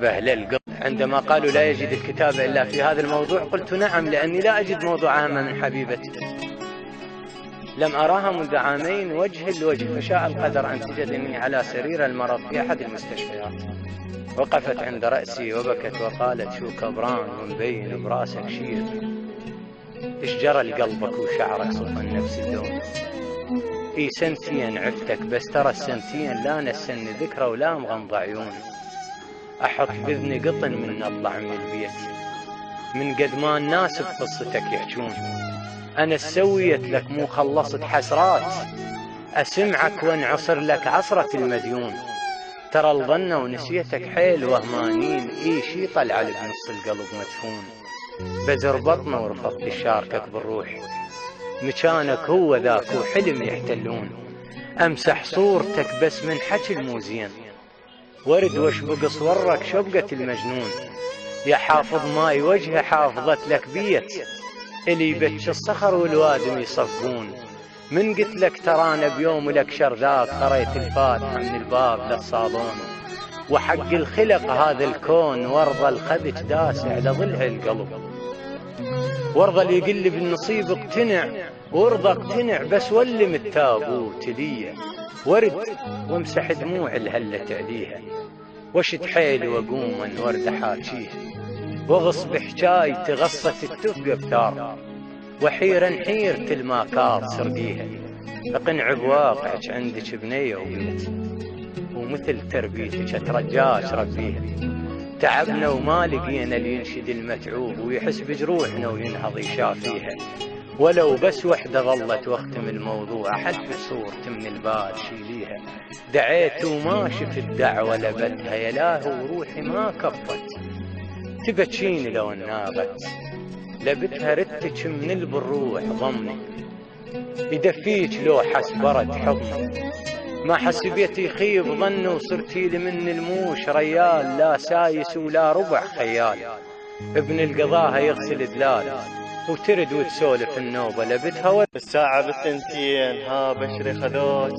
للقط. عندما قالوا لا يجد الكتاب إلا في هذا الموضوع قلت نعم، لأني لا أجد موضوع أهم من حبيبتي. لم أراها منذ عامين وجه لوجه، فشاء القدر أن تجدني على سرير المرض في أحد المستشفيات. وقفت عند رأسي وبكت وقالت: شو كبران ومبين براسك شير، إيش جرى لقلبك وشعرك صفن نفس اللون؟ إي سنتين عفتك، بس ترى السنتين لا نسني ذكرى ولا مغمض عيون. أحط بإذني قطن من أطلع من البيت، من قد ما الناس بقصتك يحجون. أنا سويت لك مو خلصت حسرات، أسمعك وانعصر لك عصرة المديون. ترى الظنة ونسيتك حيل وهمانين، إي شي طلع لك نص القلب مدفون. بزر بطنه ورفضت شاركك بالروح، مكانك هو ذاك وحلم يحتلون. أمسح صورتك بس من حكي الموزين، ورد واشبق صورك شبقة المجنون. يا حافظ ماي وجهه حافظت لك بيت، اللي يبتش الصخر والوادم يصفقون. من قلت لك ترانا بيوم لك شرذاك، قريت الفاتحة من الباب للصالون. وحق الخلق هذا الكون وارضى الخذج داس على ظلها القلب. وارضى اللي يقلب النصيب اقتنع، وارضى اقتنع بس ولم التابوت ليه. ورد وامسح دموع الهلة عليها، وشد حيلي واقوم من ورد حاجيه. وغص بحجايتي غصت التفقة بتار، وحيرا حيرت الماكار سرقيها. اقنع بواقعك عندك بنية وبنت، ومثل تربيتك اترجاش ربيها. تعبنا وما لقينا اللي ينشد المتعوب ويحس بجروحنا وينهض يشافيها. ولو بس وحدة ظلت واختم الموضوع، أحد صورت من البال شيليها. دعيت وما شفت دعوة لبتها، يا لاهو وروحي ما كفت. تبتشيني لو نابت لبتها، ردتك من البروح ضمني. يدفيك لو حس برد حضني، ما حسبيت يخيب ظن وصرتي لي من الموش ريال. لا سايس ولا ربع خيال، ابن القضاها يغسل دلال، وترد وتسولف النوبة لبتها. الساعة بالثنتين ها بشري خذوك،